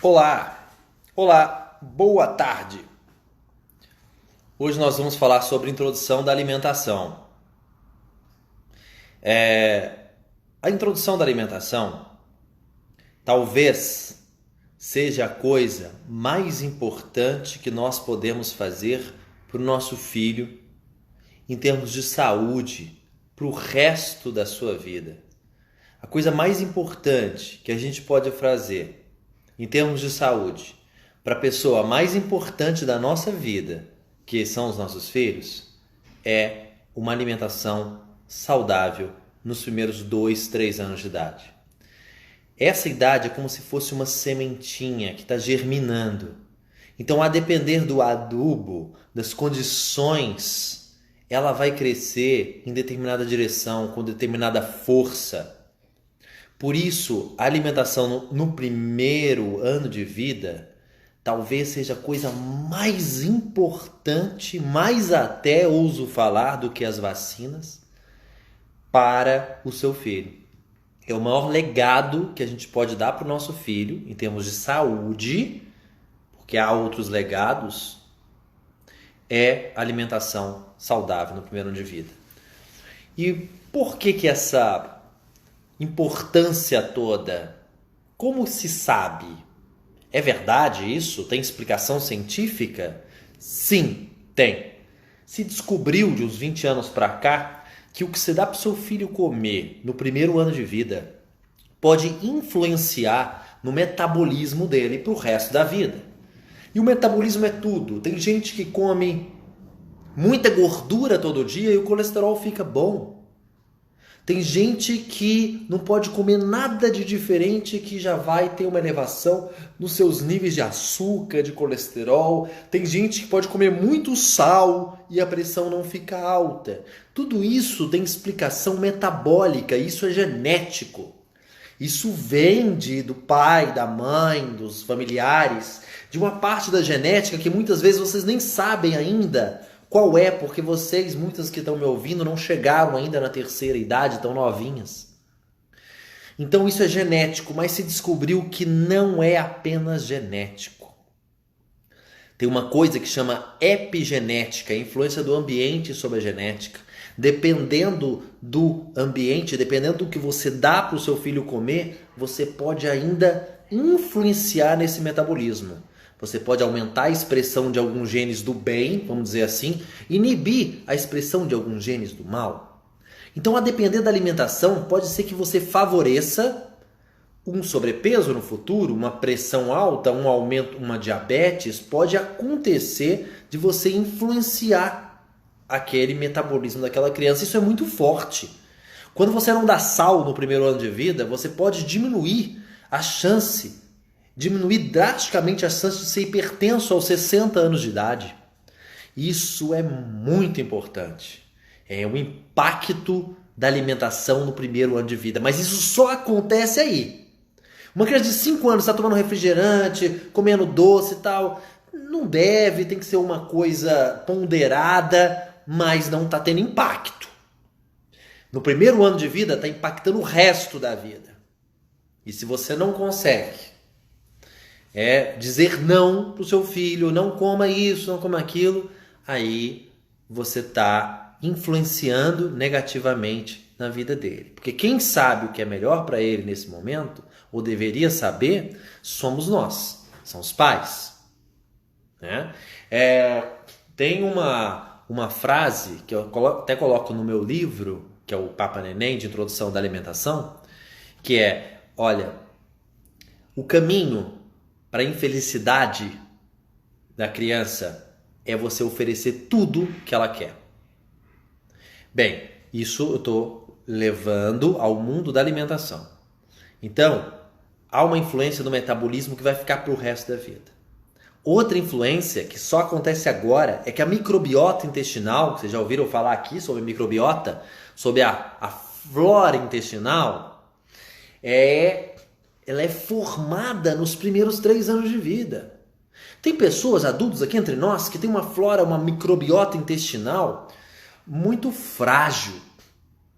Olá, olá, boa tarde. Hoje nós vamos falar sobre a introdução da alimentação. A introdução da alimentação talvez seja a coisa mais importante que nós podemos fazer para o nosso filho em termos de saúde para o resto da sua vida. A coisa mais importante que a gente pode fazer em termos de saúde para a pessoa mais importante da nossa vida, que são os nossos filhos, é uma alimentação saudável nos primeiros 2, 3 anos de idade. Essa idade é como se fosse uma sementinha que está germinando. Então, a depender do adubo, das condições, ela vai crescer em determinada direção, com determinada força. Por isso, a alimentação no primeiro ano de vida talvez seja a coisa mais importante, mais até ouso falar do que as vacinas, para o seu filho. É o maior legado que a gente pode dar para o nosso filho em termos de saúde, porque há outros legados, é a alimentação saudável no primeiro ano de vida. E por que essa importância toda? Como se sabe? É verdade isso? Tem explicação científica? Sim, tem. Se descobriu de uns 20 anos para cá que o que você dá para o seu filho comer no primeiro ano de vida pode influenciar no metabolismo dele para o resto da vida. E o metabolismo é tudo. Tem gente que come muita gordura todo dia e o colesterol fica bom. Tem gente que não pode comer nada de diferente que já vai ter uma elevação nos seus níveis de açúcar, de colesterol. Tem gente que pode comer muito sal e a pressão não fica alta. Tudo isso tem explicação metabólica, isso é genético. Isso vem do pai, da mãe, dos familiares, de uma parte da genética que muitas vezes vocês nem sabem ainda qual é, porque vocês, muitas que estão me ouvindo, não chegaram ainda na terceira idade, tão novinhas. Então isso é genético, mas se descobriu que não é apenas genético. Tem uma coisa que chama epigenética, a influência do ambiente sobre a genética. Dependendo do ambiente, dependendo do que você dá para o seu filho comer, você pode ainda influenciar nesse metabolismo. Você pode aumentar a expressão de alguns genes do bem, vamos dizer assim, inibir a expressão de alguns genes do mal. Então, a depender da alimentação, pode ser que você favoreça um sobrepeso no futuro, uma pressão alta, um aumento, uma diabetes. Pode acontecer de você influenciar aquele metabolismo daquela criança. Isso é muito forte. Quando você não dá sal no primeiro ano de vida, você pode diminuir drasticamente a chance de ser hipertenso aos 60 anos de idade. Isso é muito importante. É o impacto da alimentação no primeiro ano de vida. Mas isso só acontece aí. Uma criança de 5 anos está tomando refrigerante, comendo doce e tal. Não deve, tem que ser uma coisa ponderada, mas não está tendo impacto. No primeiro ano de vida está impactando o resto da vida. E se você não consegue dizer não para o seu filho, não coma isso, não coma aquilo, aí você está influenciando negativamente na vida dele. Porque quem sabe o que é melhor para ele nesse momento, ou deveria saber, somos nós, são os pais. Né? Tem uma frase que eu até coloco no meu livro, que é o Papa Neném, de Introdução da Alimentação, que é, olha, o caminho para a infelicidade da criança é você oferecer tudo que ela quer. Bem, isso eu estou levando ao mundo da alimentação. Então, há uma influência do metabolismo que vai ficar para o resto da vida. Outra influência que só acontece agora é que a microbiota intestinal, vocês já ouviram falar aqui sobre microbiota, sobre a flora intestinal, ela é formada nos primeiros 3 anos de vida. Tem pessoas, adultos aqui entre nós, que tem uma flora, uma microbiota intestinal muito frágil.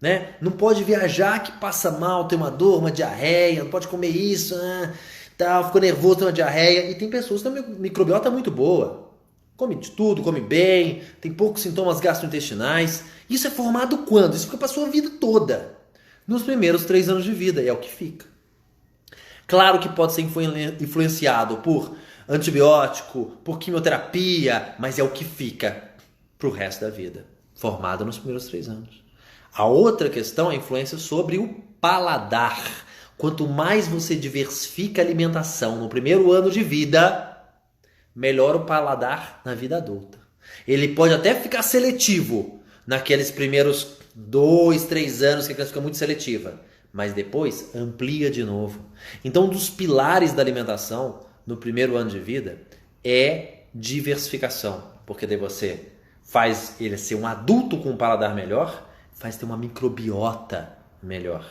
Né? Não pode viajar que passa mal, tem uma dor, uma diarreia, não pode comer isso. tal, ficou nervoso, tem uma diarreia. E tem pessoas que têm uma microbiota muito boa. Come de tudo, come bem, tem poucos sintomas gastrointestinais. Isso é formado quando? Isso fica para a sua vida toda. Nos primeiros 3 anos de vida, é o que fica. Claro que pode ser influenciado por antibiótico, por quimioterapia, mas é o que fica para o resto da vida, formado nos primeiros 3 anos. A outra questão é a influência sobre o paladar. Quanto mais você diversifica a alimentação no primeiro ano de vida, melhor o paladar na vida adulta. Ele pode até ficar seletivo naqueles primeiros 2, 3 anos que a criança fica muito seletiva, mas depois amplia de novo. Então, um dos pilares da alimentação no primeiro ano de vida é diversificação, porque daí você faz ele ser um adulto com um paladar melhor, faz ter uma microbiota melhor.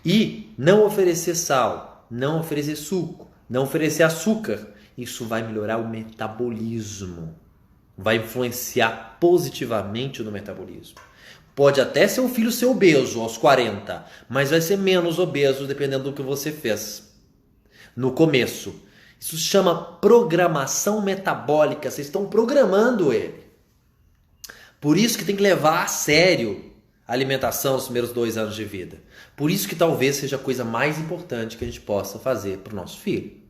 E não oferecer sal, não oferecer suco, não oferecer açúcar, isso vai melhorar o metabolismo, vai influenciar positivamente no metabolismo. Pode até ser um filho ser obeso aos 40, mas vai ser menos obeso dependendo do que você fez no começo. Isso se chama programação metabólica, vocês estão programando ele. Por isso que tem que levar a sério a alimentação nos primeiros 2 anos de vida. Por isso que talvez seja a coisa mais importante que a gente possa fazer para o nosso filho.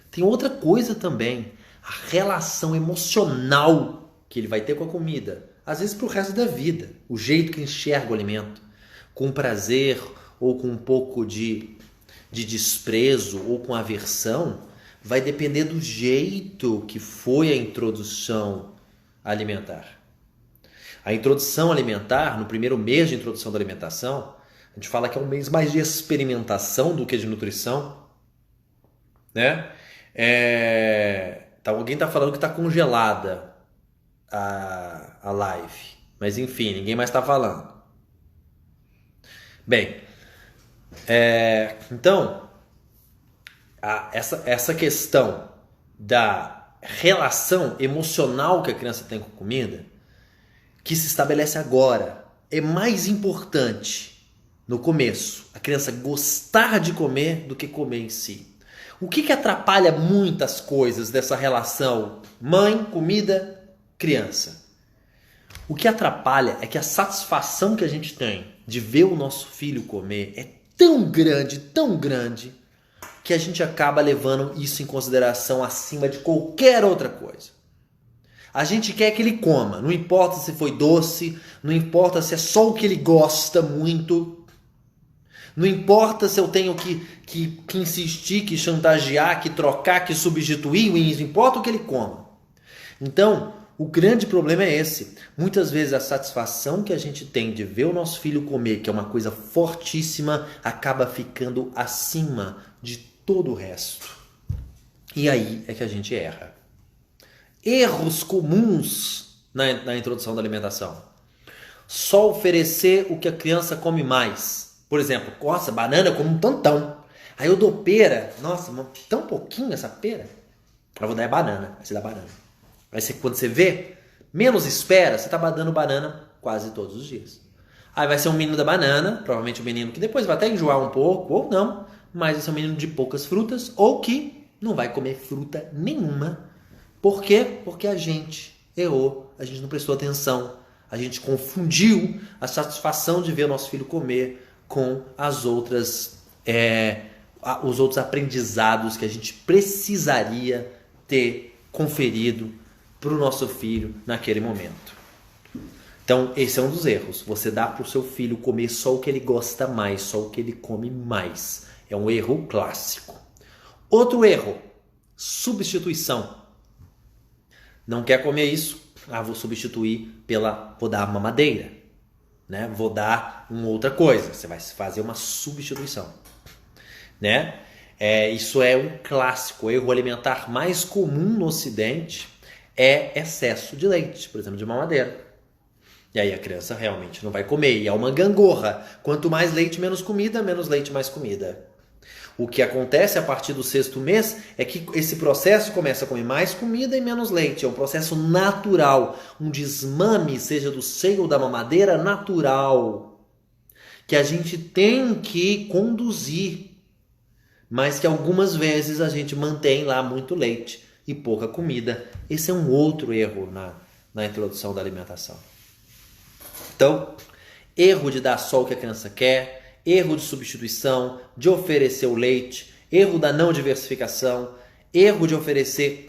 Tem outra coisa também, a relação emocional que ele vai ter com a comida. Às vezes para o resto da vida, o jeito que enxerga o alimento, com prazer ou com um pouco de desprezo ou com aversão, vai depender do jeito que foi a introdução alimentar. A introdução alimentar, no primeiro mês de introdução da alimentação, a gente fala que é um mês mais de experimentação do que de nutrição, né? Alguém está falando que está congelada a live, mas enfim, ninguém mais está falando. Bem, então, essa questão da relação emocional que a criança tem com a comida, que se estabelece agora, é mais importante no começo, a criança gostar de comer do que comer em si. O que atrapalha muitas coisas dessa relação mãe, comida, criança? O que atrapalha é que a satisfação que a gente tem de ver o nosso filho comer é tão grande, que a gente acaba levando isso em consideração acima de qualquer outra coisa. A gente quer que ele coma, não importa se foi doce, não importa se é só o que ele gosta muito, não importa se eu tenho que insistir, que chantagear, que trocar, que substituir, não importa o que ele coma. Então, o grande problema é esse. Muitas vezes a satisfação que a gente tem de ver o nosso filho comer, que é uma coisa fortíssima, acaba ficando acima de todo o resto. E aí é que a gente erra. Erros comuns na introdução da alimentação. Só oferecer o que a criança come mais. Por exemplo, nossa, banana eu como um tantão. Aí eu dou pera. Nossa, tão pouquinho essa pera. Eu vou dar banana. Aí você dá banana. Aí quando você vê, menos espera, você tá dando banana quase todos os dias. Aí vai ser um menino da banana, provavelmente um menino que depois vai até enjoar um pouco, ou não. Mas vai ser um menino de poucas frutas, ou que não vai comer fruta nenhuma. Por quê? Porque a gente errou, a gente não prestou atenção, a gente confundiu a satisfação de ver o nosso filho comer com os outros aprendizados que a gente precisaria ter conferido para o nosso filho naquele momento. Então, esse é um dos erros. Você dá para o seu filho comer só o que ele gosta mais, só o que ele come mais. É um erro clássico. Outro erro, substituição. Não quer comer isso? Vou substituir vou dar uma mamadeira, né? Vou dar uma outra coisa. Você vai fazer uma substituição, né? Isso é um clássico. O erro alimentar mais comum no Ocidente é excesso de leite, por exemplo, de mamadeira. E aí a criança realmente não vai comer. E é uma gangorra. Quanto mais leite, menos comida. Menos leite, mais comida. O que acontece a partir do 6º mês é que esse processo começa a comer mais comida e menos leite. É um processo natural, um desmame, seja do seio ou da mamadeira, natural, que a gente tem que conduzir mas que algumas vezes a gente mantém lá muito leite e pouca comida. Esse é um outro erro na introdução da alimentação. Então, erro de dar só o que a criança quer, erro de substituição, de oferecer o leite, erro da não diversificação, erro de oferecer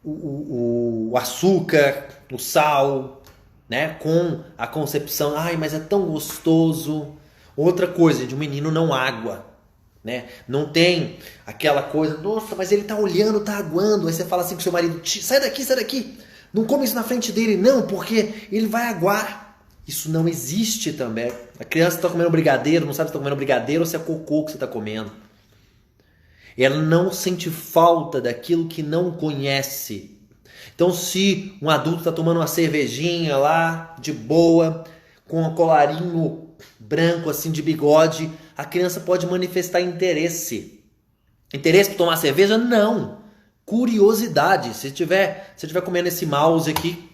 o açúcar, o sal, né, com a concepção, ai, mas é tão gostoso. Outra coisa, de um menino não água, né? Não tem aquela coisa, nossa, mas ele tá olhando, tá aguando. Aí você fala assim pro seu marido, sai daqui, não come isso na frente dele, não, porque ele vai aguar. Isso não existe também. A criança tá comendo brigadeiro, não sabe se tá comendo brigadeiro ou se é cocô que você tá comendo. Ela não sente falta daquilo que não conhece. Então, se um adulto está tomando uma cervejinha lá, de boa, com um colarinho branco, assim, de bigode, a criança pode manifestar interesse. Interesse por tomar cerveja? Não. Curiosidade. Se estiver comendo esse mouse aqui,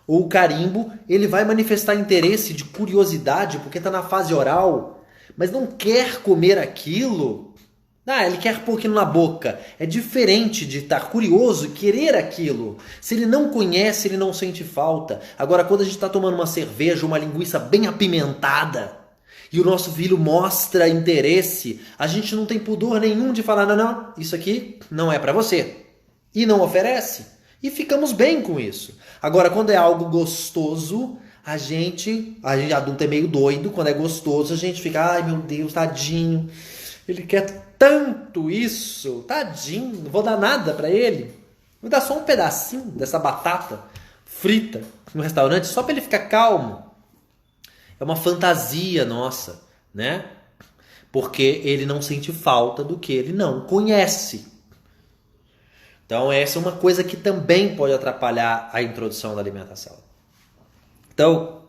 ou o carimbo, ele vai manifestar interesse de curiosidade, porque está na fase oral, mas não quer comer aquilo. Ele quer pôr aquilo na boca. É diferente de estar curioso e querer aquilo. Se ele não conhece, ele não sente falta. Agora, quando a gente está tomando uma cerveja, uma linguiça bem apimentada, e o nosso filho mostra interesse, a gente não tem pudor nenhum de falar, não, isso aqui não é para você. E não oferece. E ficamos bem com isso. Agora, quando é algo gostoso, a gente adulto é meio doido. Quando é gostoso, a gente fica, ai meu Deus, tadinho. Ele quer tanto isso, tadinho, não vou dar nada pra ele. Vou dar só um pedacinho dessa batata frita no restaurante só pra ele ficar calmo. É uma fantasia nossa, né? Porque ele não sente falta do que ele não conhece. Então essa é uma coisa que também pode atrapalhar a introdução da alimentação. Então,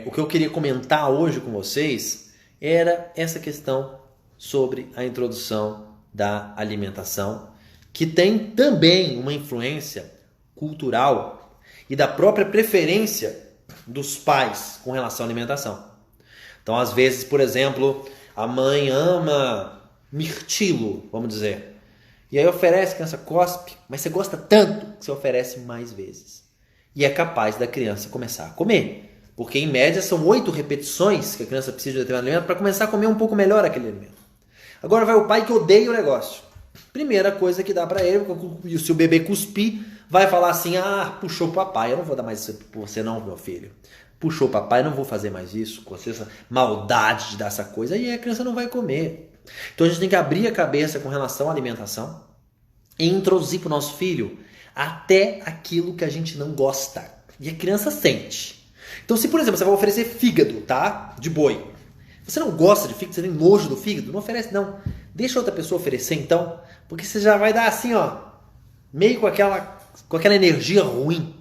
o que eu queria comentar hoje com vocês era essa questão sobre a introdução da alimentação, que tem também uma influência cultural e da própria preferência dos pais com relação à alimentação. Então, às vezes, por exemplo, a mãe ama mirtilo, vamos dizer, e aí oferece, a criança cospe, mas você gosta tanto que você oferece mais vezes. E é capaz da criança começar a comer. Porque, em média, são 8 repetições que a criança precisa de determinado alimento para começar a comer um pouco melhor aquele alimento. Agora vai o pai que odeia o negócio. Primeira coisa que dá para ele, se o bebê cuspir, vai falar assim, puxou o papai, eu não vou dar mais isso pra você não, meu filho. Puxou o papai, eu não vou fazer mais isso, com essa maldade de dar essa coisa, e aí a criança não vai comer. Então a gente tem que abrir a cabeça com relação à alimentação e introduzir para o nosso filho até aquilo que a gente não gosta. E a criança sente. Então, se, por exemplo, você vai oferecer fígado, tá? De boi. Você não gosta de fígado, você tem nojo do fígado? Não oferece, não. Deixa outra pessoa oferecer, então. Porque você já vai dar assim, ó, meio com aquela energia ruim.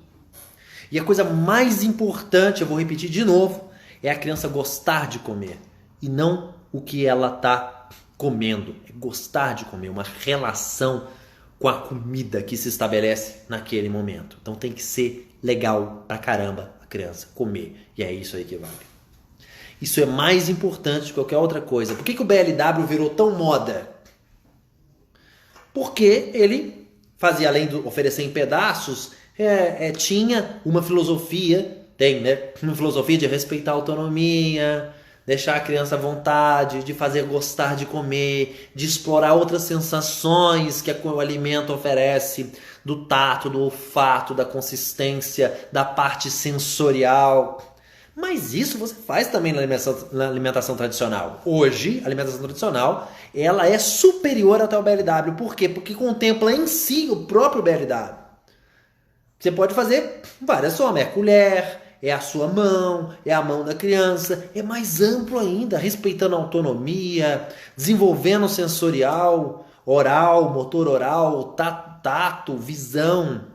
E a coisa mais importante, eu vou repetir de novo, é a criança gostar de comer. E não o que ela tá comendo. É gostar de comer, uma relação com a comida que se estabelece naquele momento. Então tem que ser legal pra caramba a criança comer. E é isso aí que vale. Isso é mais importante que qualquer outra coisa. Por que o BLW virou tão moda? Porque ele fazia, além de oferecer em pedaços, tinha uma filosofia, uma filosofia de respeitar a autonomia, deixar a criança à vontade, de fazer gostar de comer, de explorar outras sensações que o alimento oferece, do tato, do olfato, da consistência, da parte sensorial. Mas isso você faz também na alimentação tradicional. Hoje, a alimentação tradicional, ela é superior até o BLW. Por quê? Porque contempla em si o próprio BLW. Você pode fazer várias formas. É a colher, é a sua mão, é a mão da criança. É mais amplo ainda, respeitando a autonomia, desenvolvendo o sensorial, oral, motor oral, tato, visão,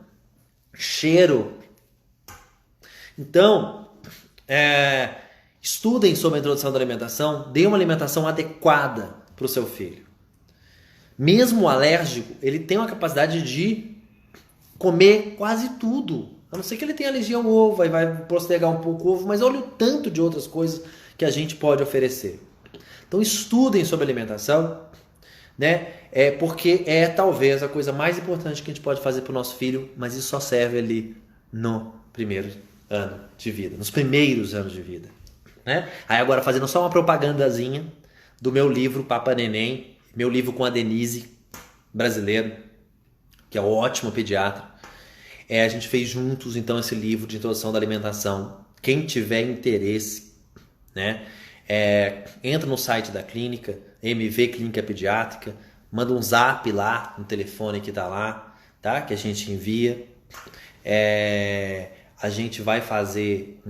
cheiro. Então, estudem sobre a introdução da alimentação, dê uma alimentação adequada para o seu filho. Mesmo o alérgico, ele tem uma capacidade de comer quase tudo. A não ser que ele tenha alergia ao ovo, aí vai postergar um pouco o ovo, mas olha o tanto de outras coisas que a gente pode oferecer. Então estudem sobre alimentação, né? Porque talvez a coisa mais importante que a gente pode fazer para o nosso filho, mas isso só serve ali no primeiro ano de vida, nos primeiros anos de vida, né? Aí agora fazendo só uma propagandazinha do meu livro Papa Neném, meu livro com a Denise, brasileiro, que é um ótimo pediatra. A gente fez juntos então esse livro de introdução da alimentação. Quem tiver interesse, né? Entra no site da clínica, MV Clínica Pediátrica, manda um zap lá no telefone que tá lá, tá? Que a gente envia. A gente vai fazer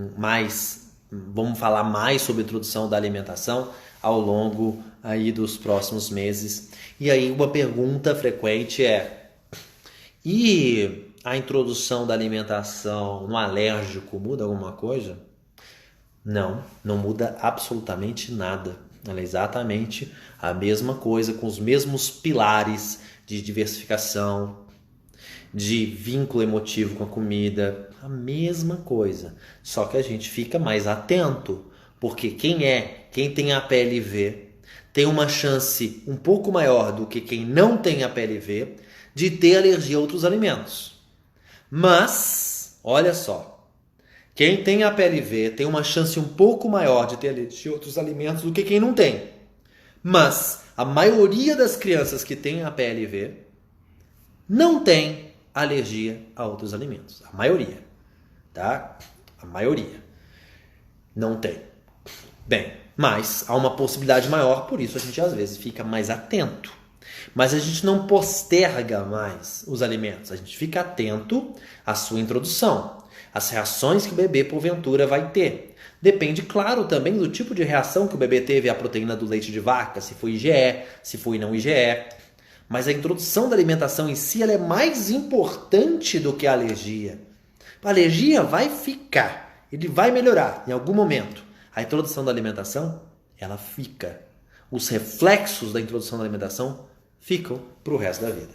vamos falar mais sobre a introdução da alimentação ao longo aí dos próximos meses. E aí uma pergunta frequente e a introdução da alimentação no alérgico muda alguma coisa? Não muda absolutamente nada. Ela é exatamente a mesma coisa, com os mesmos pilares de diversificação, de vínculo emotivo com a comida, a mesma coisa. Só que a gente fica mais atento, porque quem tem a PLV tem uma chance um pouco maior do que quem não tem a PLV de ter alergia a outros alimentos. Mas, olha só, quem tem a PLV tem uma chance um pouco maior de ter alergia a outros alimentos do que quem não tem. Mas a maioria das crianças que têm a PLV não tem alergia a outros alimentos. A maioria, tá? A maioria não tem. Bem, mas há uma possibilidade maior, por isso a gente às vezes fica mais atento. Mas a gente não posterga mais os alimentos, a gente fica atento à sua introdução, às reações que o bebê porventura vai ter. Depende, claro, também do tipo de reação que o bebê teve à proteína do leite de vaca, se foi IgE, se foi não IgE. Mas a introdução da alimentação em si ela é mais importante do que a alergia. A alergia vai ficar, ele vai melhorar em algum momento. A introdução da alimentação, ela fica. Os reflexos da introdução da alimentação ficam para o resto da vida.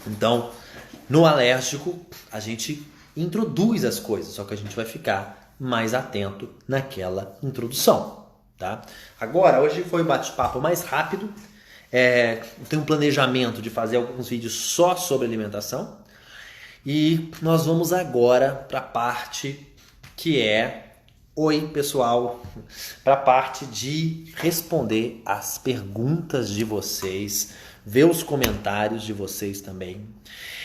Então, no alérgico, a gente introduz as coisas, só que a gente vai ficar mais atento naquela introdução, tá? Agora, hoje foi um bate-papo mais rápido. Eu tenho um planejamento de fazer alguns vídeos só sobre alimentação. E nós vamos agora para a parte que oi pessoal, para a parte de responder as perguntas de vocês, ver os comentários de vocês também.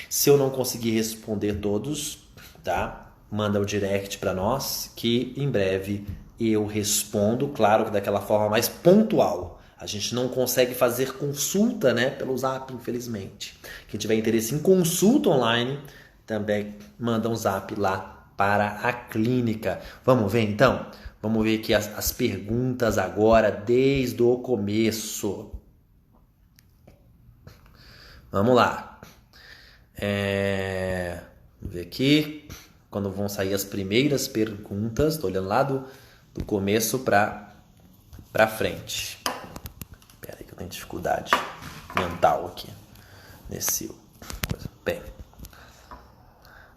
Se eu não conseguir responder todos, tá? Manda o direct para nós que em breve eu respondo, claro que daquela forma mais pontual. A gente não consegue fazer consulta, né, pelo Zap, infelizmente. Quem tiver interesse em consulta online, também manda um Zap lá para a clínica. Vamos ver então? Vamos ver aqui as perguntas agora, desde o começo. Vamos lá. Vamos ver aqui. Quando vão sair as primeiras perguntas. Estou olhando lá do começo para frente. Espera aí que eu tenho dificuldade mental aqui. Nesse coisa.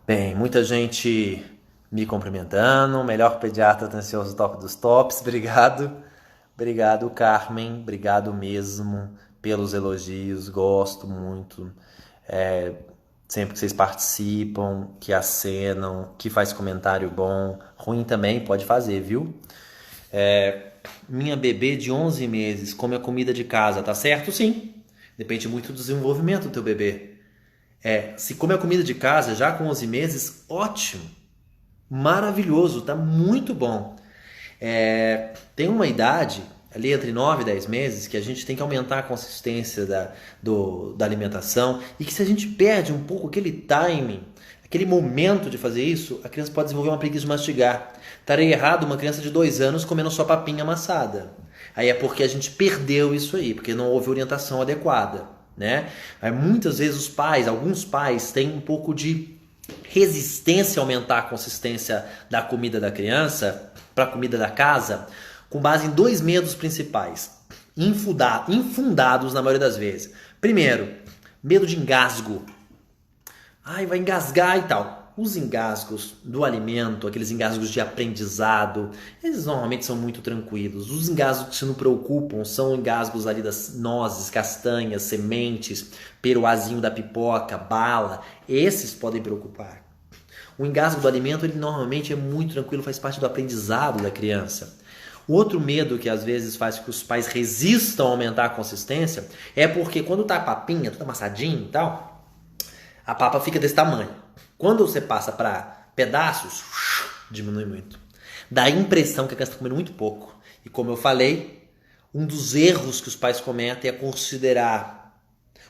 Bem, muita gente me cumprimentando. Melhor pediatra atencioso top dos tops. Obrigado. Obrigado, Carmen. Obrigado mesmo pelos elogios. Gosto muito. Sempre que vocês participam, que acenam, que faz comentário bom. Ruim também pode fazer, viu? Minha bebê de 11 meses come a comida de casa, tá certo? Sim. Depende muito do desenvolvimento do teu bebê. Se come a comida de casa já com 11 meses, ótimo. Maravilhoso, tá muito bom. Tem uma idade, ali entre 9 e 10 meses, que a gente tem que aumentar a consistência da alimentação e que se a gente perde um pouco aquele timing, aquele momento de fazer isso, a criança pode desenvolver uma preguiça de mastigar. Estaria errado uma criança de 2 anos comendo só papinha amassada. Aí é porque a gente perdeu isso aí, porque não houve orientação adequada, né? Aí muitas vezes alguns pais têm um pouco de resistência a aumentar a consistência da comida da criança para a comida da casa, com base em 2 medos principais, infundados na maioria das vezes. Primeiro, medo de engasgo. Vai engasgar e tal. os engasgos do alimento, aqueles engasgos de aprendizado, eles normalmente são muito tranquilos. Os engasgos que se não preocupam são engasgos ali das nozes, castanhas, sementes, peruazinho da pipoca, bala. Esses podem preocupar. O engasgo do alimento, ele normalmente é muito tranquilo, faz parte do aprendizado da criança. O outro medo que às vezes faz com que os pais resistam a aumentar a consistência é porque quando tá a papinha, tudo amassadinho e tal, a papa fica desse tamanho. Quando você passa para pedaços, diminui muito. Dá a impressão que a criança está comendo muito pouco. E como eu falei, um dos erros que os pais cometem é considerar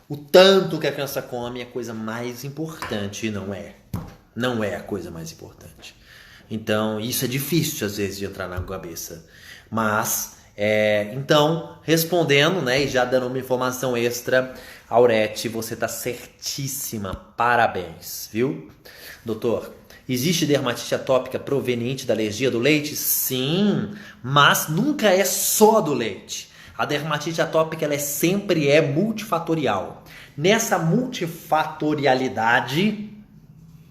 o tanto que a criança come a coisa mais importante. E não é. Não é a coisa mais importante. Então, isso é difícil às vezes de entrar na cabeça. Mas, então, respondendo, né, e já dando uma informação extra, Aurete, você está certíssima. Parabéns, viu? Doutor, existe dermatite atópica proveniente da alergia do leite? Sim, mas nunca é só do leite. A dermatite atópica ela sempre é multifatorial. Nessa multifatorialidade,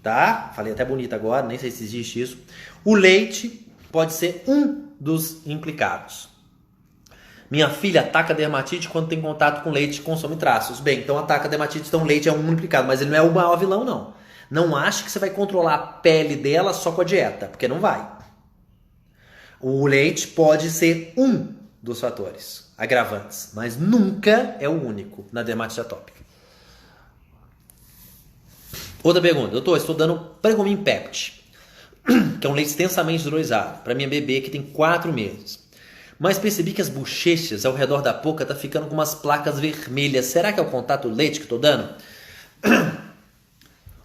tá? Falei até bonito agora, nem sei se existe isso. O leite pode ser um dos implicados. Minha filha ataca dermatite quando tem contato com leite e consome traços. Bem, então ataca dermatite, então leite é um implicado, mas ele não é o maior vilão, não. Não ache que você vai controlar a pele dela só com a dieta, porque não vai. O leite pode ser um dos fatores agravantes, mas nunca é o único na dermatite atópica. Outra pergunta, doutor, estou dando Pregomin Pept, que é um leite extensamente hidrolisado, para minha bebê que tem 4 meses. Mas percebi que as bochechas ao redor da boca tá ficando com umas placas vermelhas. Será que é o contato do leite que eu tô dando?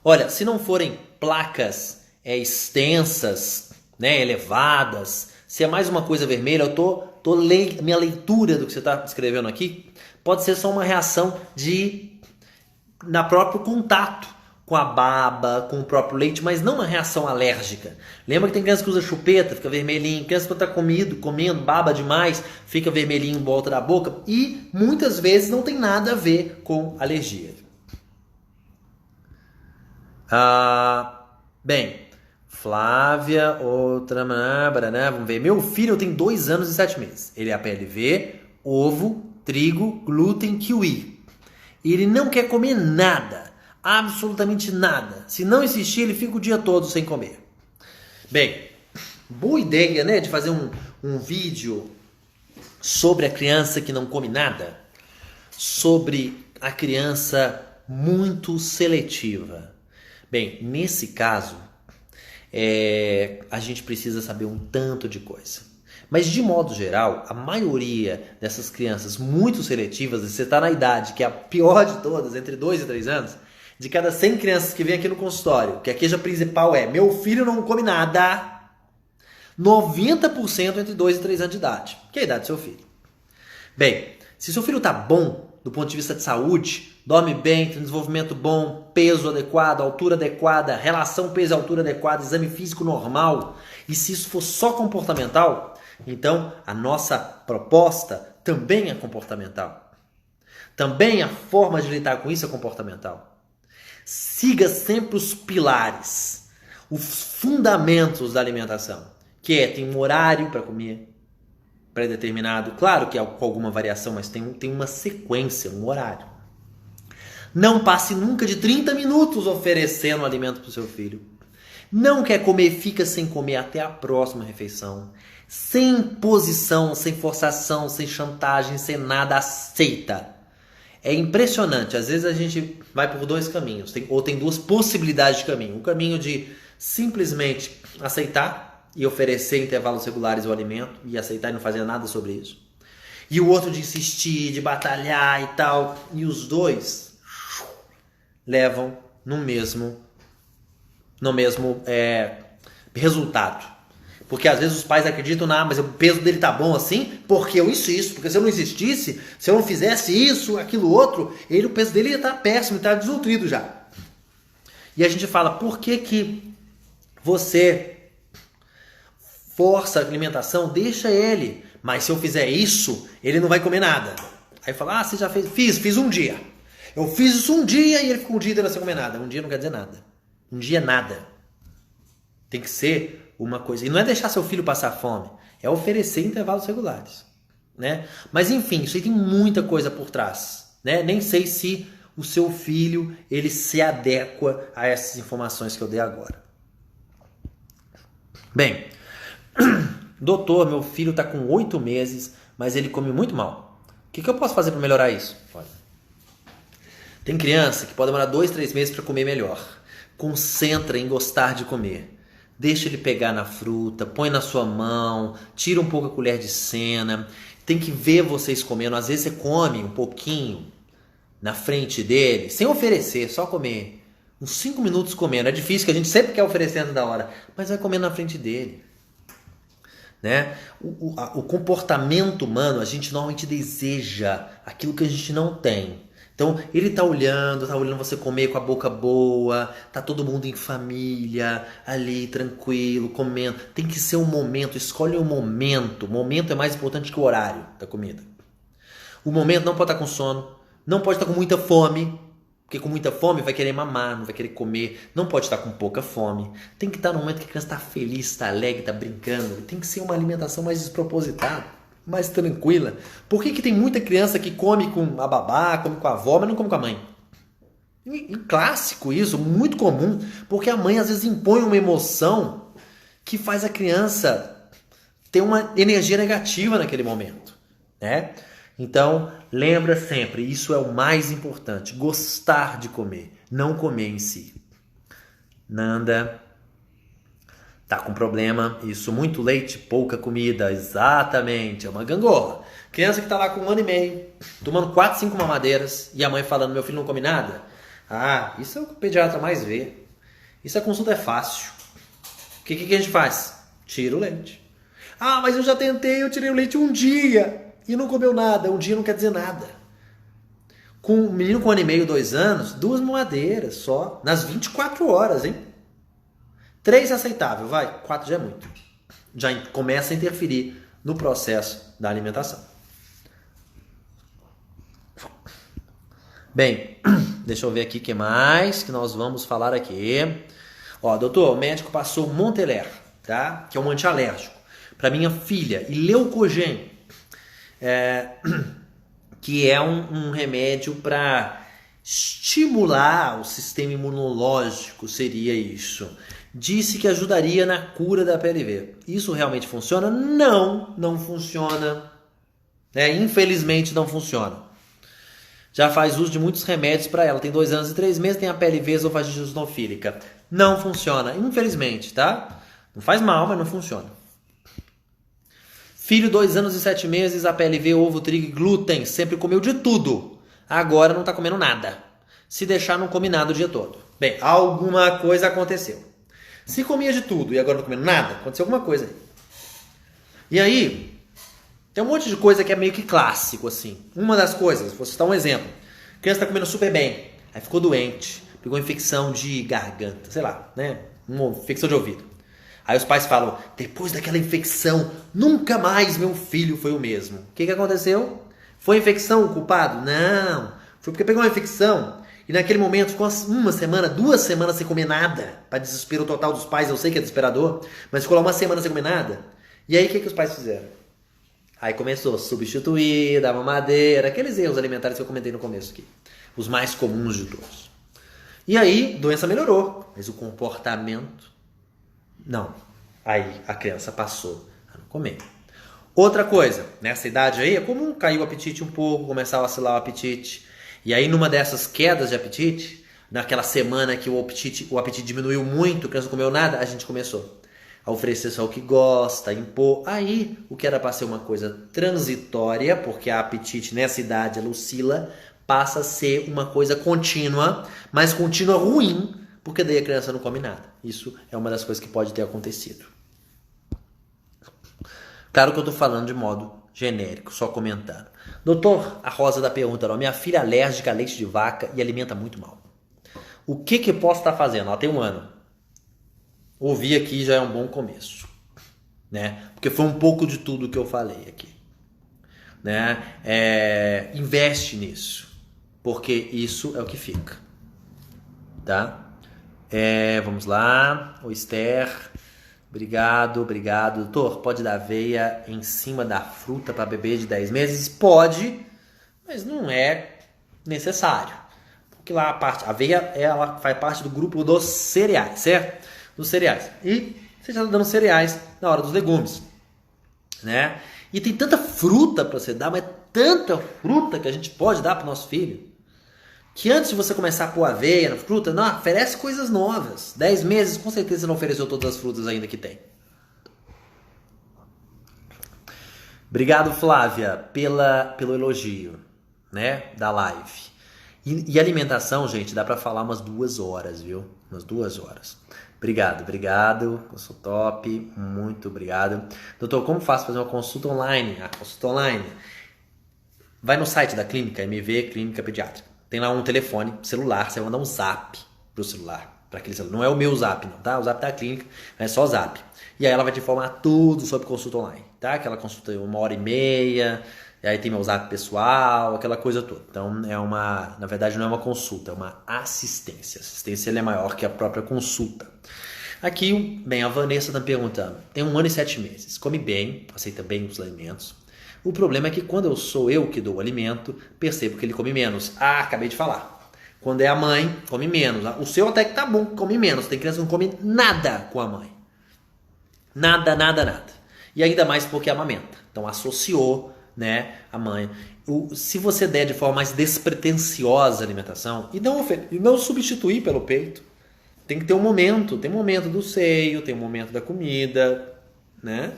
Olha, se não forem placas extensas, né, elevadas, se é mais uma coisa vermelha, minha leitura do que você está escrevendo aqui pode ser só uma reação na próprio contato com a baba, com o próprio leite, mas não uma reação alérgica. Lembra que tem criança que usa chupeta, fica vermelhinho, criança que está comendo baba demais, fica vermelhinho em volta da boca, e muitas vezes não tem nada a ver com alergia. Bem, Flávia, outra, vamos ver. Meu filho tem 2 anos e 7 meses. Ele é APLV, ovo, trigo, glúten, kiwi. E ele não quer comer nada. Absolutamente nada. Se não insistir, ele fica o dia todo sem comer. Bem, boa ideia, né, de fazer um vídeo sobre a criança que não come nada, sobre a criança muito seletiva. Bem, nesse caso, a gente precisa saber um tanto de coisa. Mas, de modo geral, a maioria dessas crianças muito seletivas, você está na idade que é a pior de todas, entre 2 e 3 anos, de cada 100 crianças que vêm aqui no consultório, que a queixa principal é meu filho não come nada, 90% entre 2 e 3 anos de idade. Que é a idade do seu filho. Bem, se seu filho está bom do ponto de vista de saúde, dorme bem, tem desenvolvimento bom, peso adequado, altura adequada, relação peso-altura adequada, exame físico normal, e se isso for só comportamental, então a nossa proposta também é comportamental. Também a forma de lidar com isso é comportamental. Siga sempre os pilares, os fundamentos da alimentação, que tem um horário para comer pré-determinado, claro que é com alguma variação, mas tem uma sequência, um horário. Não passe nunca de 30 minutos oferecendo alimento para o seu filho. Não quer comer, fica sem comer até a próxima refeição. Sem imposição, sem forçação, sem chantagem, sem nada, aceita. É impressionante, às vezes a gente vai por 2 caminhos, tem 2 possibilidades de caminho. O caminho de simplesmente aceitar e oferecer em intervalos regulares o alimento e aceitar e não fazer nada sobre isso. E o outro de insistir, de batalhar e tal. E os 2 levam no mesmo resultado. Porque às vezes os pais acreditam, mas o peso dele tá bom assim, porque eu insisto. Porque se eu não insistisse, se eu não fizesse isso, aquilo, outro, o peso dele ia estar péssimo, ia estar desnutrido já. E a gente fala, por que você força a alimentação? Deixa ele. Mas se eu fizer isso, ele não vai comer nada. Aí fala, você já fez? Fiz um dia. Eu fiz isso um dia e ele ficou um dia inteiro sem comer nada. Um dia não quer dizer nada. Um dia é nada. Tem que ser uma coisa. E não é deixar seu filho passar fome, é oferecer intervalos regulares, né? Mas enfim, isso aí tem muita coisa por trás, né? Nem sei se o seu filho ele se adequa a essas informações que eu dei agora. Bem, doutor, meu filho está com 8 meses, mas ele come muito mal. O que eu posso fazer para melhorar isso? Olha, tem criança que pode demorar 2, 3 meses para comer melhor. Concentra em gostar de comer. Deixa ele pegar na fruta, põe na sua mão, tira um pouco a colher de cena. Tem que ver vocês comendo. Às vezes você come um pouquinho na frente dele, sem oferecer, só comer. Uns 5 minutos comendo. É difícil, que a gente sempre quer oferecer antes da hora, mas vai comendo na frente dele. Né? O comportamento humano, a gente normalmente deseja aquilo que a gente não tem. Então, ele tá olhando você comer com a boca boa, tá todo mundo em família, ali, tranquilo, comendo. Tem que ser um momento, escolhe um momento. O momento é mais importante que o horário da comida. O momento não pode estar com sono, não pode estar com muita fome, porque com muita fome vai querer mamar, não vai querer comer. Não pode estar com pouca fome. Tem que estar no momento que a criança está feliz, está alegre, está brincando. Tem que ser uma alimentação mais despropositada, mais tranquila. Por que tem muita criança que come com a babá, come com a avó, mas não come com a mãe? E clássico isso, muito comum, porque a mãe às vezes impõe uma emoção que faz a criança ter uma energia negativa naquele momento, né? Então, lembra sempre, isso é o mais importante, gostar de comer, não comer em si. Nanda, tá com problema, isso, muito leite, pouca comida, exatamente, é uma gangorra. Criança que tá lá com 1 ano e meio, tomando 4, 5 mamadeiras, e a mãe falando, meu filho não come nada. Ah, isso é o que o pediatra mais vê. Isso a consulta é fácil. O que a gente faz? Tira o leite. Ah, mas eu já tentei, eu tirei o leite um dia. E não comeu nada. Um dia não quer dizer nada. Com um menino com 1 ano e meio, 2 anos, 2 mamadeiras só. Nas 24 horas, hein? 3 é aceitável, vai. 4 já é muito. Já começa a interferir no processo da alimentação. Bem, deixa eu ver aqui o que mais que nós vamos falar aqui. Ó, doutor, o médico passou Monteler, tá? Que é um antialérgico, para minha filha. E Leucogen, que é um remédio para estimular o sistema imunológico, seria isso. Disse que ajudaria na cura da PLV. Isso realmente funciona? Não funciona. Infelizmente não funciona. Já faz uso de muitos remédios para ela. Tem 2 anos e 3 meses, tem a PLV esofagite eosinofílica. Não funciona, infelizmente, tá? Não faz mal, mas não funciona. Filho, 2 anos e 7 meses, a PLV, ovo, trigo e glúten. Sempre comeu de tudo. Agora não está comendo nada. Se deixar, não come nada o dia todo. Bem, alguma coisa aconteceu. Se comia de tudo e agora não comendo nada, aconteceu alguma coisa aí. E aí, tem um monte de coisa que é meio que clássico, assim. Uma das coisas, vou citar um exemplo. A criança está comendo super bem, aí ficou doente, pegou infecção de garganta, sei lá, né? Uma infecção de ouvido. Aí os pais falam, depois daquela infecção, nunca mais meu filho foi o mesmo. O que aconteceu? Foi infecção o culpado? Não. Foi porque pegou uma infecção e naquele momento ficou 1 semana, 2 semanas sem comer nada. Para desespero total dos pais, eu sei que é desesperador, mas ficou lá 1 semana sem comer nada. E aí o que os pais fizeram? Aí começou a substituir, dar mamadeira, aqueles erros alimentares que eu comentei no começo aqui. Os mais comuns de todos. E aí, a doença melhorou, mas o comportamento... Não. Aí a criança passou a não comer. Outra coisa, nessa idade aí é comum cair o apetite um pouco, começar a vacilar o apetite. E aí numa dessas quedas de apetite, naquela semana que o apetite diminuiu muito, a criança não comeu nada, a gente começou a oferecer só o que gosta, a impor. Aí o que era para ser uma coisa transitória, porque a apetite nessa idade ela oscila, passa a ser uma coisa contínua, mas contínua ruim, porque daí a criança não come nada. Isso é uma das coisas que pode ter acontecido. Claro que eu estou falando de modo genérico, só comentando. Doutor, a Rosa da pergunta, não, minha filha é alérgica a leite de vaca e alimenta muito mal. O que posso estar fazendo? Ela tem 1 ano. Ouvir aqui já é um bom começo, né? Porque foi um pouco de tudo que eu falei aqui, né? Investe nisso, porque isso é o que fica, tá? Vamos lá, o Esther. Obrigado, obrigado. Doutor, pode dar aveia em cima da fruta para bebê de 10 meses? Pode, mas não é necessário. Porque lá a aveia ela faz parte do grupo dos cereais, certo? Dos cereais. E você já está dando cereais na hora dos legumes, né? E tem tanta fruta para você dar, mas tanta fruta que a gente pode dar para o nosso filho, que antes de você começar a pôr aveia na fruta, não, oferece coisas novas. 10 meses, com certeza você não ofereceu todas as frutas ainda que tem. Obrigado, Flávia, pelo elogio, né, da live. E alimentação, gente, dá pra falar umas 2 horas, viu? Umas 2 horas. Obrigado. Eu sou top. Muito obrigado. Doutor, como faço pra fazer uma consulta online? A consulta online. Vai no site da clínica, MV Clínica Pediátrica. Tem lá um telefone, celular, você vai mandar um zap pro celular. Para aquele celular. Não é o meu zap, não, tá? O zap da clínica, é só zap. E aí ela vai te informar tudo sobre consulta online, tá? Aquela consulta de 1h30, e aí tem meu zap pessoal, aquela coisa toda. Então, na verdade não é uma consulta, é uma assistência. A assistência ela é maior que a própria consulta. Aqui, bem, a Vanessa está perguntando. Tem 1 ano e 7 meses, come bem, aceita bem os alimentos. O problema é que quando sou eu que dou o alimento, percebo que ele come menos. Ah, acabei de falar. Quando é a mãe, come menos. O seu até que tá bom, come menos. Tem criança que não come nada com a mãe. Nada. E ainda mais porque amamenta. Então associou, né, a mãe. Se você der de forma mais despretensiosa a alimentação e não substituir pelo peito, tem que ter um momento. Tem um momento do seio, tem um momento da comida, né?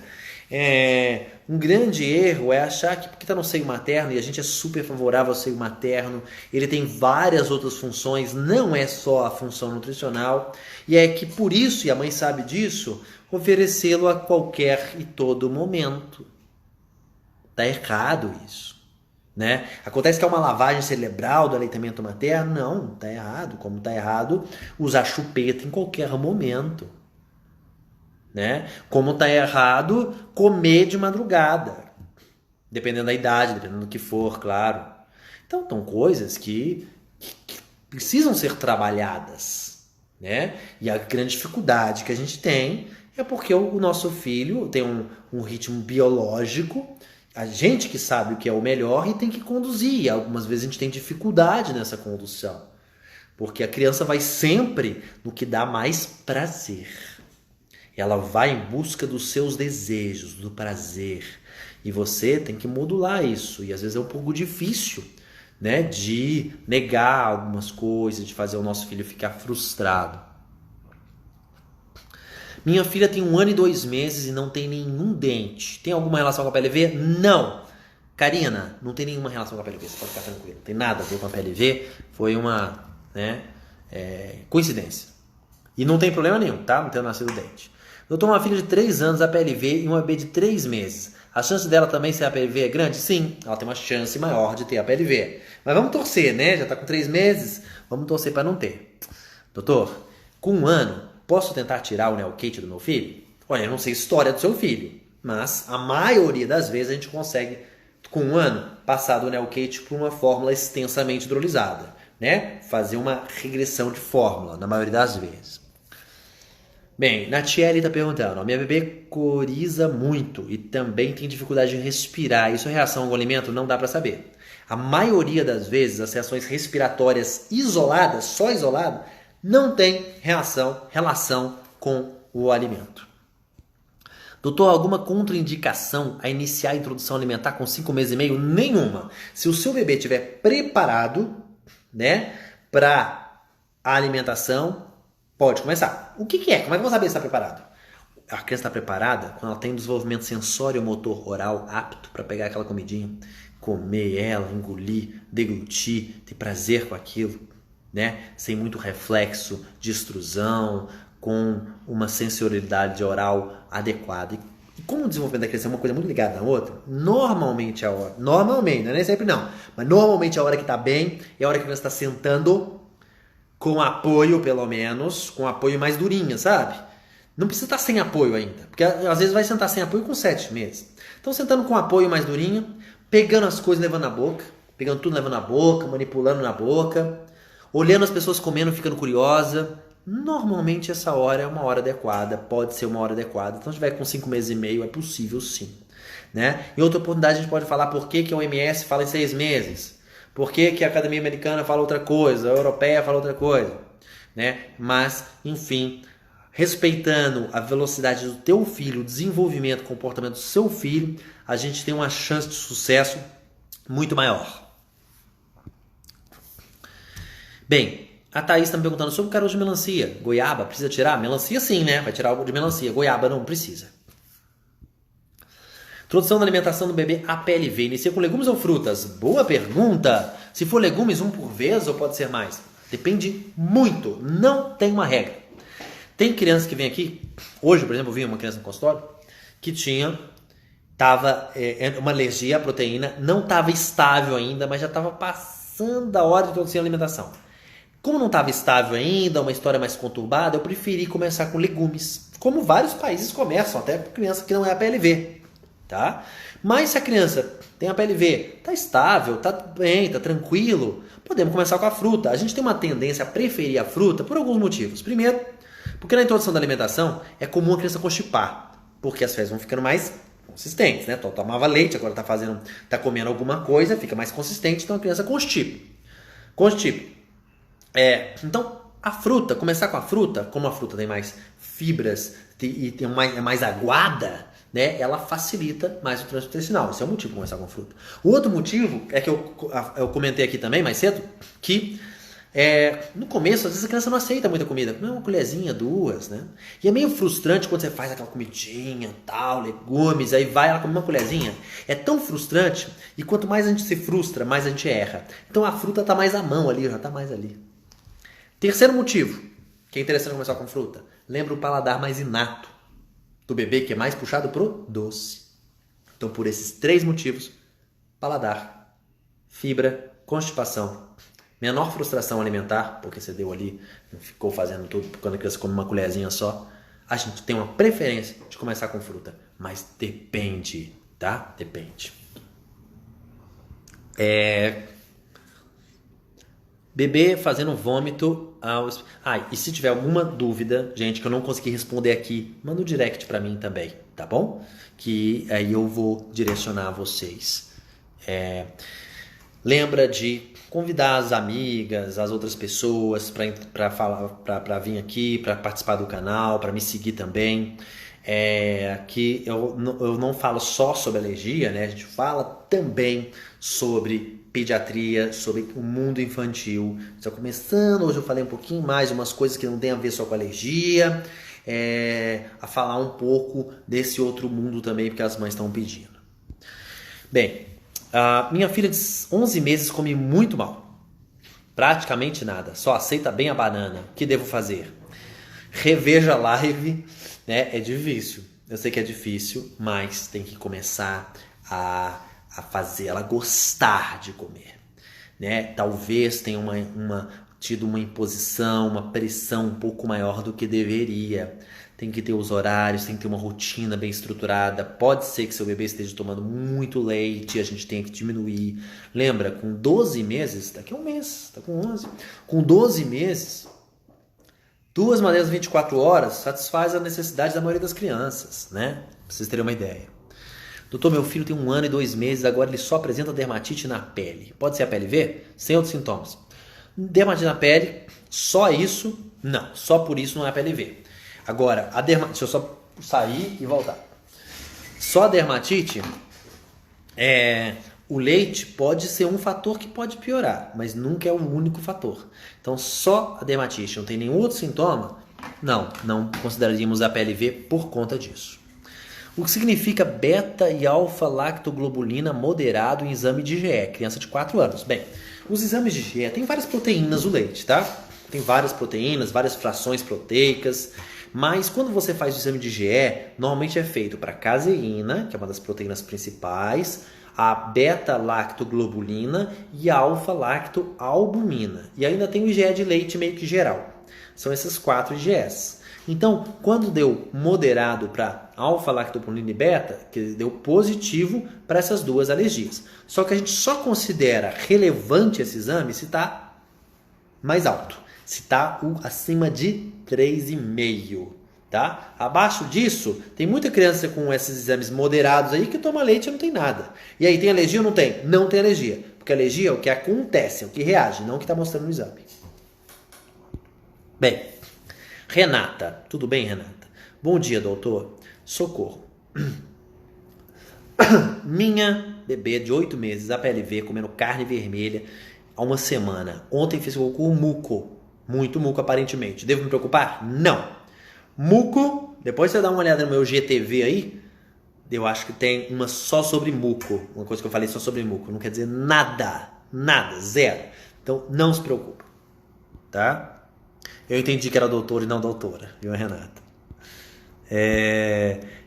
Um grande erro é achar que porque está no seio materno, e a gente é super favorável ao seio materno, ele tem várias outras funções, não é só a função nutricional, e é que por isso, e a mãe sabe disso, oferecê-lo a qualquer e todo momento. Está errado isso, né? Acontece que é uma lavagem cerebral do aleitamento materno? Não, está errado. Como está errado usar chupeta em qualquer momento, né? Como está errado comer de madrugada, dependendo da idade, dependendo do que for, claro. Então, são coisas que precisam ser trabalhadas, né? E a grande dificuldade que a gente tem é porque o nosso filho tem um ritmo biológico, a gente que sabe o que é o melhor e tem que conduzir. Algumas vezes a gente tem dificuldade nessa condução, porque a criança vai sempre no que dá mais prazer. Ela vai em busca dos seus desejos, do prazer. E você tem que modular isso. E às vezes é um pouco difícil, né, de negar algumas coisas, de fazer o nosso filho ficar frustrado. Minha filha tem 1 ano e 2 meses e não tem nenhum dente. Tem alguma relação com a PLV? Não. Karina, não tem nenhuma relação com a PLV. Você pode ficar tranquilo. Não tem nada a ver com a PLV. Foi uma, coincidência. E não tem problema nenhum, tá? Não ter nascido dente. Eu tenho uma filha de 3 anos, a PLV, e uma bebê de 3 meses. A chance dela também ser a PLV é grande? Sim, ela tem uma chance maior de ter a PLV. Mas vamos torcer, né? Já tá com 3 meses, vamos torcer para não ter. Doutor, com 1 ano, posso tentar tirar o Neocate do meu filho? Olha, eu não sei a história do seu filho, mas a maioria das vezes a gente consegue, com 1 ano, passar do Neocate por uma fórmula extensamente hidrolisada, né? Fazer uma regressão de fórmula, na maioria das vezes. Bem, Natiele está perguntando, minha bebê coriza muito e também tem dificuldade de respirar. Isso é reação ao alimento? Não dá para saber. A maioria das vezes, as reações respiratórias isoladas, só isolado, não tem relação com o alimento. Doutor, alguma contraindicação a iniciar a introdução alimentar com 5 meses e meio? Nenhuma. Se o seu bebê estiver preparado, né, para a alimentação, pode começar. O que é? Como é que eu vou saber se está preparado? A criança está preparada quando ela tem um desenvolvimento sensório-motor oral apto para pegar aquela comidinha, comer ela, engolir, deglutir, ter prazer com aquilo, né? Sem muito reflexo de extrusão, com uma sensorialidade oral adequada. E como o desenvolvimento da criança é uma coisa muito ligada na outra, normalmente, não é nem sempre não, mas normalmente a hora que está bem é a hora que a criança está sentando com apoio, pelo menos, com apoio mais durinho, sabe? Não precisa estar sem apoio ainda, porque às vezes vai sentar sem apoio com 7 meses. Então, sentando com apoio mais durinho, pegando as coisas, levando na boca, pegando tudo, levando na boca, manipulando na boca, olhando as pessoas comendo, ficando curiosa, Normalmente essa hora é uma hora adequada, pode ser uma hora adequada. Então, se tiver com 5 meses e meio, é possível sim. Né? Em outra oportunidade, a gente pode falar por que a OMS fala em 6 meses. Por que a Academia Americana fala outra coisa, a Europeia fala outra coisa. Né? Mas, enfim, respeitando a velocidade do teu filho, o desenvolvimento, o comportamento do seu filho, a gente tem uma chance de sucesso muito maior. Bem, a Thaís está me perguntando sobre o caroço de melancia. Goiaba, precisa tirar? Melancia sim, né? Vai tirar algo de melancia. Goiaba não precisa. Introdução da alimentação do bebê a PLV. Inicia com legumes ou frutas? Boa pergunta. Se for legumes, um por vez ou pode ser mais? Depende muito. Não tem uma regra. Tem criança que vem aqui. Hoje, por exemplo, eu vi uma criança no consultório que tava uma alergia à proteína. Não estava estável ainda, mas já estava passando a hora de introduzir a alimentação. Como não estava estável ainda, uma história mais conturbada, eu preferi começar com legumes. Como vários países começam, até para criança que não é a PLV. Tá? Mas se a criança tem a PLV, tá estável, tá bem, tá tranquilo, podemos começar com a fruta. A gente tem uma tendência a preferir a fruta por alguns motivos. Primeiro, porque na introdução da alimentação é comum a criança constipar, porque as fezes vão ficando mais consistentes, né? Então, tomava leite, agora tá comendo alguma coisa, fica mais consistente, então a criança constipa. Então, a fruta, começar com a fruta, como a fruta tem mais fibras e é mais aguada, né, ela facilita mais o trânsito intestinal. Esse é o motivo de começar com fruta. O outro motivo é que eu comentei aqui também mais cedo, que no começo, às vezes a criança não aceita muita comida. Não, uma colherzinha, 2, né? E é meio frustrante quando você faz aquela comidinha, tal, legumes, aí vai ela comer uma colherzinha. É tão frustrante, e quanto mais a gente se frustra, mais a gente erra. Então a fruta tá mais à mão ali, já tá mais ali. Terceiro motivo, que é interessante começar com fruta. Lembra o paladar mais inato do bebê, que é mais puxado pro doce. Então, por esses 3 motivos, paladar, fibra, constipação, menor frustração alimentar, porque você deu ali, ficou fazendo tudo, quando a criança come uma colherzinha só, a gente tem uma preferência de começar com fruta, mas depende, tá? Depende. Bebê fazendo vômito e se tiver alguma dúvida, gente, que eu não consegui responder aqui, manda um direct pra mim também, tá bom? Que aí eu vou direcionar vocês. Lembra de convidar as amigas, as outras pessoas para vir aqui, para participar do canal, para me seguir também. Que eu não falo só sobre alergia, né? A gente fala também sobre pediatria, sobre o mundo infantil. Está começando, hoje eu falei um pouquinho mais de umas coisas que não tem a ver só com alergia, a falar um pouco desse outro mundo também, porque as mães estão pedindo. Bem, minha filha de 11 meses come muito mal. Praticamente nada, só aceita bem a banana. O que devo fazer? Reveja a live, né? É difícil, eu sei que é difícil, mas tem que começar a fazer ela gostar de comer, né? Talvez tenha tido uma imposição, uma pressão um pouco maior do que deveria. Tem que ter os horários, tem que ter uma rotina bem estruturada. Pode ser que seu bebê esteja tomando muito leite, a gente tenha que diminuir. Lembra, com 12 meses, daqui a um mês, tá com 11, com 12 meses, 2 madeiras 24 horas satisfaz a necessidade da maioria das crianças, né? Pra vocês terem uma ideia. Doutor, meu filho tem 1 ano e 2 meses, agora ele só apresenta dermatite na pele. Pode ser a PLV? Sem outros sintomas. Dermatite na pele, só isso? Não, só por isso não é a PLV. Agora, deixa eu só sair e voltar. Só a dermatite, o leite pode ser um fator que pode piorar, mas nunca é o único fator. Então, só a dermatite, não tem nenhum outro sintoma? Não consideraríamos a PLV por conta disso. O que significa beta e alfa-lactoglobulina moderado em exame de IgE, criança de 4 anos. Bem, os exames de IgE tem várias proteínas no leite, tá? Tem várias proteínas, várias frações proteicas, mas quando você faz o exame de IgE, normalmente é feito para caseína, que é uma das proteínas principais, a beta-lactoglobulina e a alfa-lactoalbumina. E ainda tem o IgE de leite meio que geral. São esses 4 IgEs. Então, quando deu moderado para alfa-lactoglobulina e beta, que deu positivo para essas 2 alergias. Só que a gente só considera relevante esse exame se está mais alto. Se está acima de 3,5, tá? Abaixo disso, tem muita criança com esses exames moderados aí que toma leite e não tem nada. E aí, tem alergia ou não tem? Não tem alergia. Porque alergia é o que acontece, é o que reage, não o que está mostrando no exame. Bem, Renata. Tudo bem, Renata? Bom dia, doutor. Socorro. Minha bebê de 8 meses, APLV, comendo carne vermelha há uma semana. Ontem fez cocô muco. Muito muco, aparentemente. Devo me preocupar? Não. Muco, depois você dá uma olhada no meu GTV aí, eu acho que tem uma só sobre muco. Uma coisa que eu falei só sobre muco. Não quer dizer nada. Nada. Zero. Então, não se preocupe. Tá? Eu entendi que era doutor e não doutora. Viu, Renata?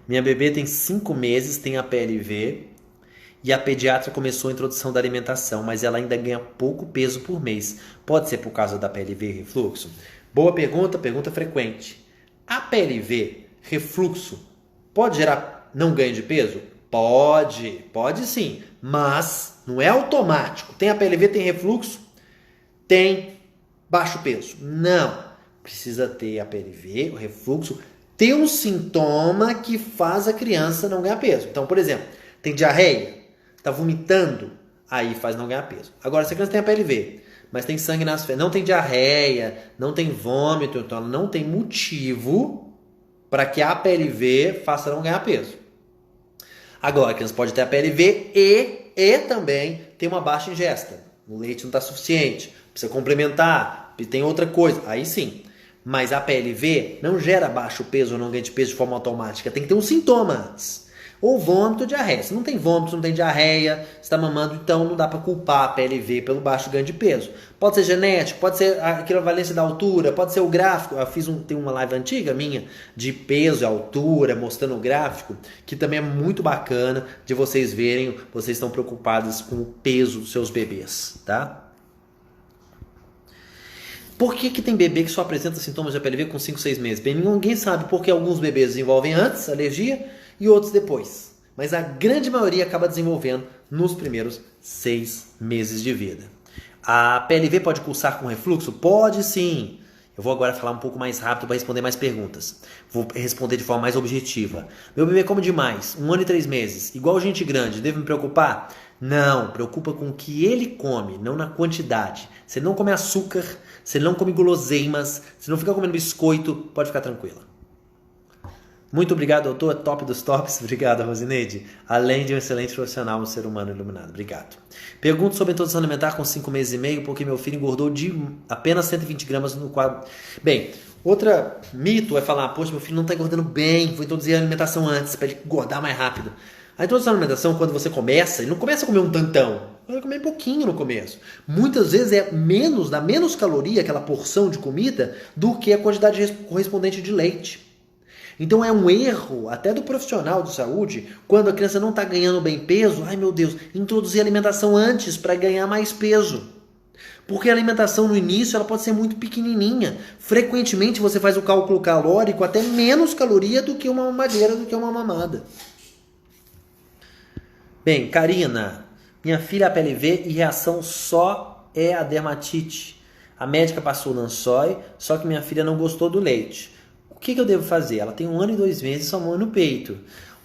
Minha bebê tem 5 meses, tem APLV. E a pediatra começou a introdução da alimentação, mas ela ainda ganha pouco peso por mês. Pode ser por causa da PLV e refluxo? Boa pergunta, pergunta frequente. A PLV, refluxo, pode gerar não ganho de peso? Pode sim, mas não é automático. Tem a PLV, tem refluxo, tem baixo peso. Não, precisa ter a PLV, o refluxo, ter um sintoma que faz a criança não ganhar peso. Então, por exemplo, tem diarreia, tá vomitando, aí faz não ganhar peso. Agora, se a criança tem a PLV, mas tem sangue nas fezes, não tem diarreia, não tem vômito, então ela não tem motivo para que a PLV faça não ganhar peso. Agora, a criança pode ter a PLV e também ter uma baixa ingesta. O leite não está suficiente, precisa complementar, tem outra coisa, aí sim. Mas a PLV não gera baixo peso ou não ganho de peso de forma automática, tem que ter uns sintomas. Ou vômito ou diarreia. Se não tem vômito, se não tem diarreia, se está mamando, então não dá para culpar a PLV pelo baixo ganho de peso. Pode ser genético, pode ser a equivalência da altura, pode ser o gráfico. Eu tem uma live antiga minha de peso e altura, mostrando o gráfico, que também é muito bacana de vocês verem, vocês estão preocupados com o peso dos seus bebês, tá? Por que tem bebê que só apresenta sintomas de APLV com 5, 6 meses? Bem, ninguém sabe, porque alguns bebês desenvolvem antes alergia e outros depois. Mas a grande maioria acaba desenvolvendo nos primeiros 6 meses de vida. A PLV pode cursar com refluxo? Pode sim. Eu vou agora falar um pouco mais rápido para responder mais perguntas. Vou responder de forma mais objetiva. Meu bebê come demais, 1 ano e 3 meses, igual gente grande, devo me preocupar? Não, preocupa com o que ele come, não na quantidade. Se ele não come açúcar, se ele não come guloseimas, se não ficar comendo biscoito, pode ficar tranquila. Muito obrigado, doutor. Top dos tops. Obrigado, Rosineide. Além de um excelente profissional, um ser humano iluminado. Obrigado. Pergunto sobre a introdução alimentar com 5 meses e meio, porque meu filho engordou de apenas 120 gramas no quadro. Bem, outra mito é falar, poxa, meu filho não está engordando bem, vou introduzir a alimentação antes, para ele engordar mais rápido. A introdução à alimentação, quando você começa, ele não começa a comer um tantão. Ele vai comer pouquinho no começo. Muitas vezes dá menos caloria, aquela porção de comida, do que a quantidade correspondente de leite. Então é um erro, até do profissional de saúde, quando a criança não está ganhando bem peso, ai meu Deus, introduzir a alimentação antes para ganhar mais peso. Porque a alimentação no início ela pode ser muito pequenininha. Frequentemente você faz o cálculo calórico até menos caloria do que uma mamadeira, do que uma mamada. Bem, Karina, minha filha APLV e reação só é a dermatite. A médica passou o Nansói, só que minha filha não gostou do leite. O que eu devo fazer? Ela tem 1 ano e 2 meses só mamando no peito.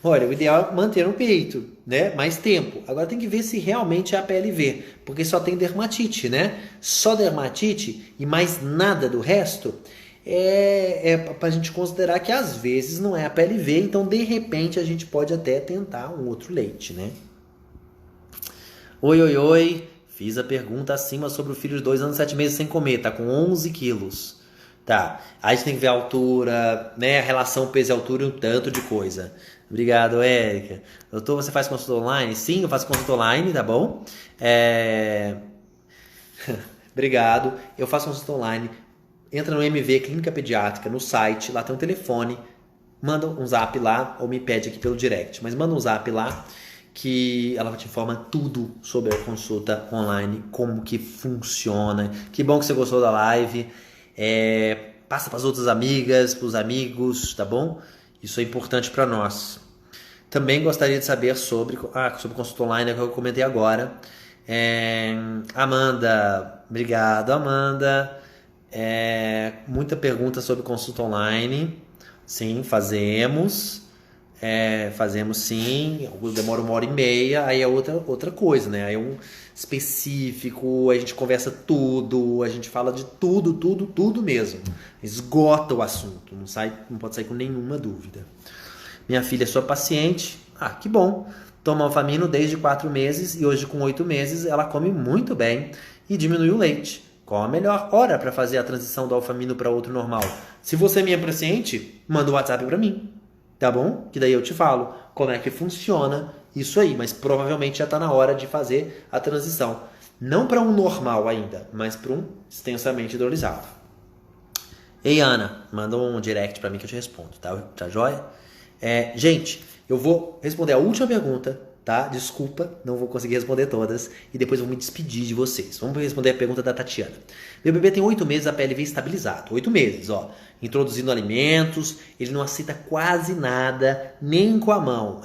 Olha, o ideal é manter no peito, né? Mais tempo. Agora tem que ver se realmente é a PLV, porque só tem dermatite, né? Só dermatite e mais nada do resto é para a gente considerar que às vezes não é a PLV, então de repente a gente pode até tentar um outro leite, né? Oi. Fiz a pergunta acima sobre o filho de 2 anos e 7 meses sem comer, tá com 11 quilos. Tá, aí a gente tem que ver a altura, né? A relação peso e altura e um tanto de coisa. Obrigado, Érica. Doutor, você faz consulta online? Sim, eu faço consulta online, tá bom? Obrigado. Eu faço consulta online. Entra no MV Clínica Pediátrica, no site, lá tem um telefone. Manda um zap lá ou me pede aqui pelo direct. Mas manda um zap lá que ela te informa tudo sobre a consulta online, como que funciona. Que bom que você gostou da live. Passa para as outras amigas, para os amigos, tá bom? Isso é importante para nós. Também gostaria de saber sobre consulta online que eu comentei agora. Amanda, obrigado, Amanda. Muita pergunta sobre consulta online. Sim, fazemos. Fazemos sim. Demora 1h30. Aí é outra coisa, né? Aí é um específico. A gente conversa tudo. A gente fala de tudo, tudo, tudo mesmo. Esgota o assunto. Não pode sair com nenhuma dúvida. Minha filha é sua paciente. Ah, que bom. Toma Alfamino desde 4 meses e hoje com 8 meses ela come muito bem e diminuiu o leite. Qual a melhor hora para fazer a transição do Alfamino para outro normal? Se você é minha paciente, manda um WhatsApp para mim, tá bom? Que daí eu te falo como é que funciona isso aí, mas provavelmente já está na hora de fazer a transição. Não para um normal ainda, mas para um extensamente hidrolisado. Ei, Ana, manda um direct para mim que eu te respondo, tá? Tá joia? Gente, eu vou responder a última pergunta, tá? Desculpa, não vou conseguir responder todas. E depois eu vou me despedir de vocês. Vamos responder a pergunta da Tatiana. Meu bebê tem 8 meses, a PLV estabilizada. 8 meses, ó. Introduzindo alimentos, ele não aceita quase nada, nem com a mão.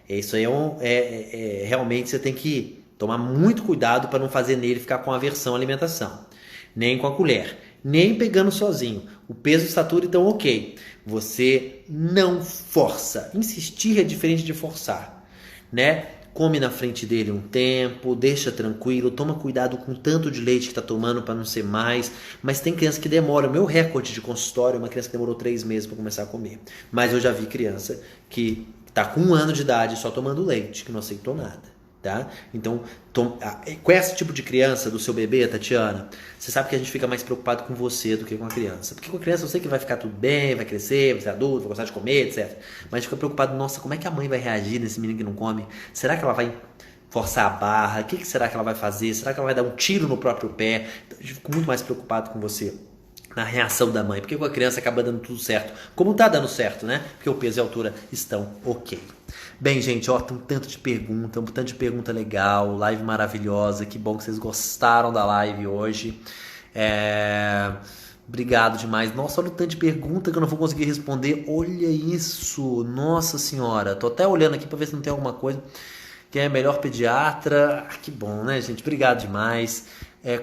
Isso aí realmente você tem que tomar muito cuidado para não fazer nele ficar com aversão à alimentação. Nem com a colher, nem pegando sozinho. O peso e estatura estão ok. Você não força. Insistir é diferente de forçar, né? Come na frente dele um tempo, deixa tranquilo, toma cuidado com o tanto de leite que está tomando para não ser mais. Mas tem criança que demora. O meu recorde de consultório é uma criança que demorou 3 meses para começar a comer. Mas eu já vi criança que está com 1 ano de idade só tomando leite, que não aceitou nada. Tá? Então, com esse tipo de criança, do seu bebê, Tatiana, você sabe que a gente fica mais preocupado com você do que com a criança. Porque com a criança eu sei que vai ficar tudo bem, vai crescer, vai ser adulto, vai gostar de comer, etc. Mas a gente fica preocupado, nossa, como é que a mãe vai reagir nesse menino que não come? Será que ela vai forçar a barra? O que será que ela vai fazer? Será que ela vai dar um tiro no próprio pé? Então, a gente fica muito mais preocupado com você, na reação da mãe, porque com a criança acaba dando tudo certo, como tá dando certo, né? Porque o peso e a altura estão ok. Bem, gente, ó, tem um tanto de pergunta legal, live maravilhosa, que bom que vocês gostaram da live hoje. Obrigado demais. Nossa, olha o tanto de pergunta que eu não vou conseguir responder. Olha isso, nossa senhora. Tô até olhando aqui para ver se não tem alguma coisa. Quem é melhor pediatra? Que bom, né, gente? Obrigado demais.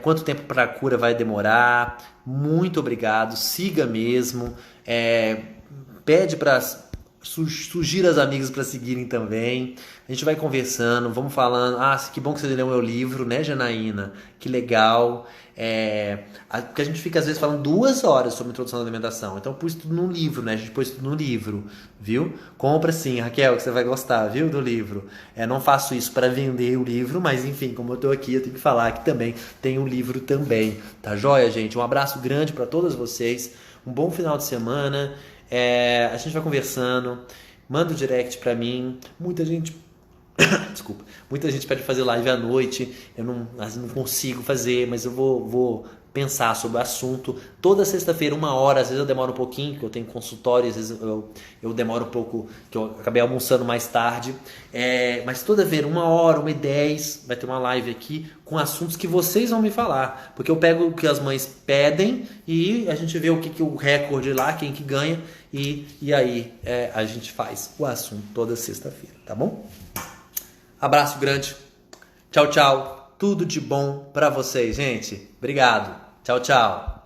Quanto tempo para a cura vai demorar? Muito obrigado. Siga mesmo. Pede para sugira as amigas para seguirem também. A gente vai conversando, vamos falando. Ah, que bom que você leu meu livro, né, Janaína? Que legal. Porque a gente fica às vezes falando 2 horas sobre introdução à alimentação. Então eu pus tudo no livro, né? A gente pôs tudo no livro, viu? Compra sim, Raquel, que você vai gostar, viu, do livro. Não faço isso para vender o livro, mas enfim, como eu tô aqui, eu tenho que falar que também tem um livro também. Tá joia, gente? Um abraço grande para todas vocês. Um bom final de semana. A gente vai conversando. Manda o direct para mim. Muita gente desculpa, muita gente pede fazer live à noite. Eu não consigo fazer, mas eu vou pensar sobre o assunto. Toda sexta-feira, 1 hora, às vezes eu demoro um pouquinho, porque eu tenho consultório, às vezes eu demoro um pouco, que eu acabei almoçando mais tarde. Mas toda vez, 1 hora, 1h10, vai ter uma live aqui com assuntos que vocês vão me falar. Porque eu pego o que as mães pedem e a gente vê o que o recorde lá, quem que ganha, e aí a gente faz o assunto toda sexta-feira, tá bom? Abraço grande. Tchau, tchau. Tudo de bom pra vocês, gente. Obrigado. Tchau, tchau.